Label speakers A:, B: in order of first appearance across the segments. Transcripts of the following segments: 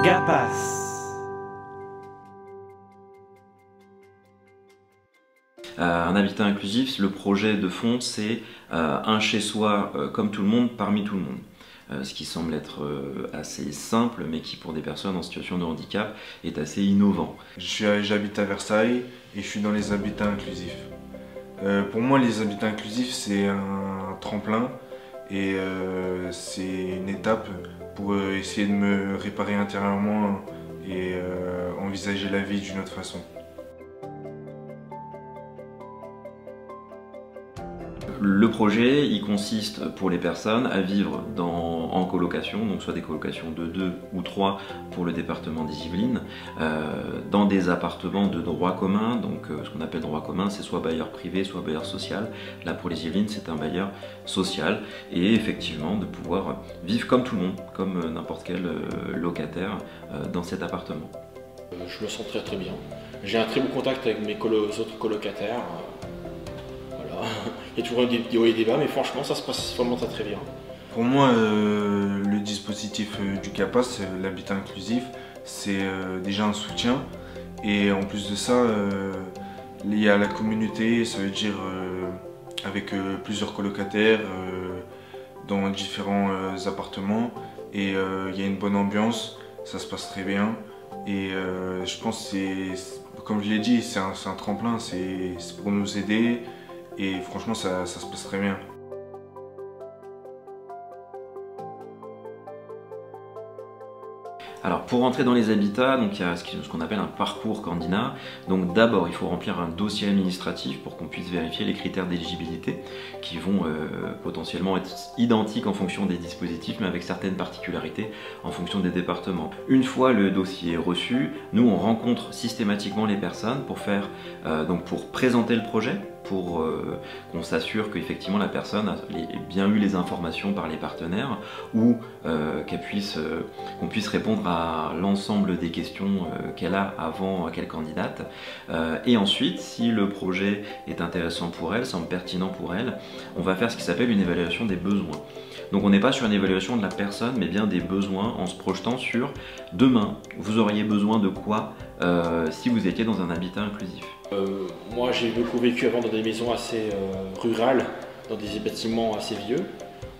A: GAPAS.
B: Un habitat inclusif, le projet de fond, c'est un chez-soi comme tout le monde, parmi tout le monde. Ce qui semble être assez simple, mais qui pour des personnes en situation de handicap est assez innovant.
C: J'habite à Versailles et je suis dans les habitats inclusifs. Pour moi, les habitats inclusifs, c'est un tremplin et c'est une étape pour essayer de me réparer intérieurement et envisager la vie d'une autre façon.
B: Le projet, il consiste pour les personnes à vivre en colocation, donc soit des colocations de 2 ou 3 pour le département des Yvelines, dans des appartements de droit commun. Donc ce qu'on appelle droit commun, c'est soit bailleur privé, soit bailleur social. Là pour les Yvelines, c'est un bailleur social. Et effectivement, de pouvoir vivre comme tout le monde, comme n'importe quel locataire dans cet appartement.
D: Je me sens très bien. J'ai un très bon contact avec mes autres colocataires. Il y a toujours des hauts et des bas, mais franchement, ça se passe vraiment très bien.
C: Pour moi, le dispositif du GAPAS, l'habitat inclusif, c'est déjà un soutien. Et en plus de ça, il y a la communauté, ça veut dire avec plusieurs colocataires dans différents appartements. Et il y a une bonne ambiance, ça se passe très bien. Et je pense que comme je l'ai dit, c'est un tremplin, c'est pour nous aider. Et franchement, ça se passe très bien.
B: Alors pour entrer dans les habitats, donc il y a ce qu'on appelle un parcours candidat. Donc d'abord il faut remplir un dossier administratif pour qu'on puisse vérifier les critères d'éligibilité qui vont potentiellement être identiques en fonction des dispositifs mais avec certaines particularités en fonction des départements. Une fois le dossier reçu, nous on rencontre systématiquement les personnes pour pour présenter le projet, pour qu'on s'assure qu'effectivement la personne a bien eu les informations par les partenaires ou qu'on puisse répondre à l'ensemble des questions qu'elle a avant qu'elle candidate. Et ensuite, si le projet est intéressant pour elle, semble pertinent pour elle, on va faire ce qui s'appelle une évaluation des besoins. Donc on n'est pas sur une évaluation de la personne, mais bien des besoins en se projetant sur demain, vous auriez besoin de quoi si vous étiez dans un habitat inclusif.
D: Moi j'ai beaucoup vécu avant dans des maisons assez rurales, dans des bâtiments assez vieux.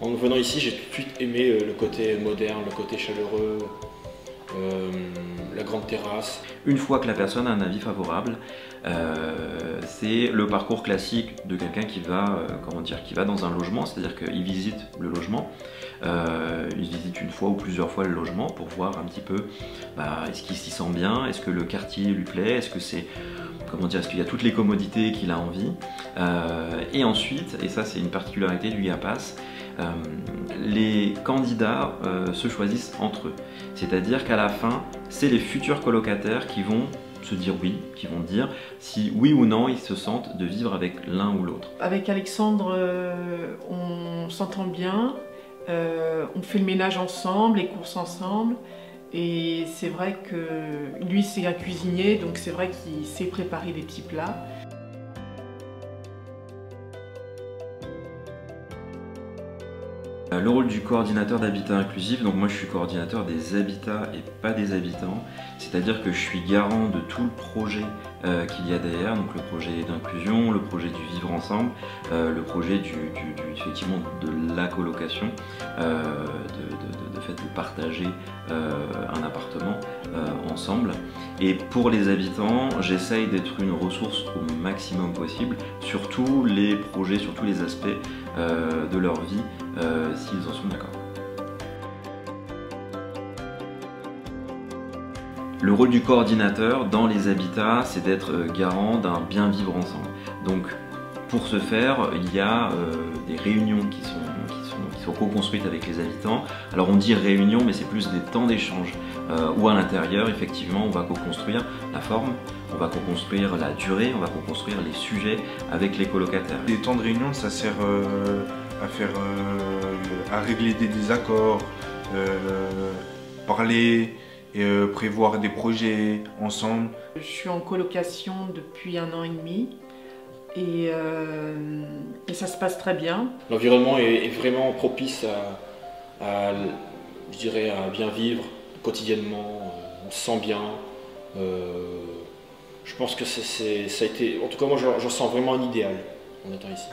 D: En venant ici, j'ai tout de suite aimé le côté moderne, le côté chaleureux, la grande terrasse.
B: Une fois que la personne a un avis favorable, c'est le parcours classique de quelqu'un qui va dans un logement, c'est-à-dire qu'il visite le logement, il visite une fois ou plusieurs fois le logement pour voir un petit peu est-ce qu'il s'y sent bien, est-ce que le quartier lui plaît, est-ce que est-ce qu'il y a toutes les commodités qu'il a envie. Et ensuite, et ça c'est une particularité du GAPAS, les candidats se choisissent entre eux. C'est-à-dire qu'à la fin, c'est les futurs colocataires qui vont se dire oui, qui vont dire si oui ou non ils se sentent de vivre avec l'un ou l'autre.
E: Avec Alexandre, on s'entend bien, on fait le ménage ensemble, les courses ensemble. Et c'est vrai que lui c'est un cuisinier, donc c'est vrai qu'il sait préparer des petits plats.
B: Le rôle du coordinateur d'habitat inclusif, donc moi je suis coordinateur des habitats et pas des habitants, c'est-à-dire que je suis garant de tout le projet qu'il y a derrière, donc le projet d'inclusion, le projet du vivre ensemble, le projet effectivement de la colocation, de fait de partager un appartement ensemble. Et pour les habitants, j'essaye d'être une ressource au maximum possible sur tous les projets, sur tous les aspects de leur vie, s'ils en sont d'accord. Le rôle du coordinateur dans les habitats, c'est d'être garant d'un bien vivre ensemble. Donc pour ce faire, il y a des réunions qui sont co-construites avec les habitants. Alors on dit réunion, mais c'est plus des temps d'échange où à l'intérieur, effectivement, on va co-construire la forme, on va co-construire la durée, on va co-construire les sujets avec les colocataires.
C: Les temps de réunion, ça sert à régler des désaccords, parler et prévoir des projets ensemble.
E: Je suis en colocation depuis 1 an et demi. Et ça se passe très bien.
D: L'environnement est vraiment propice à bien vivre quotidiennement, on se sent bien. Je pense que ça a été, en tout cas moi je sens vraiment un idéal en étant ici.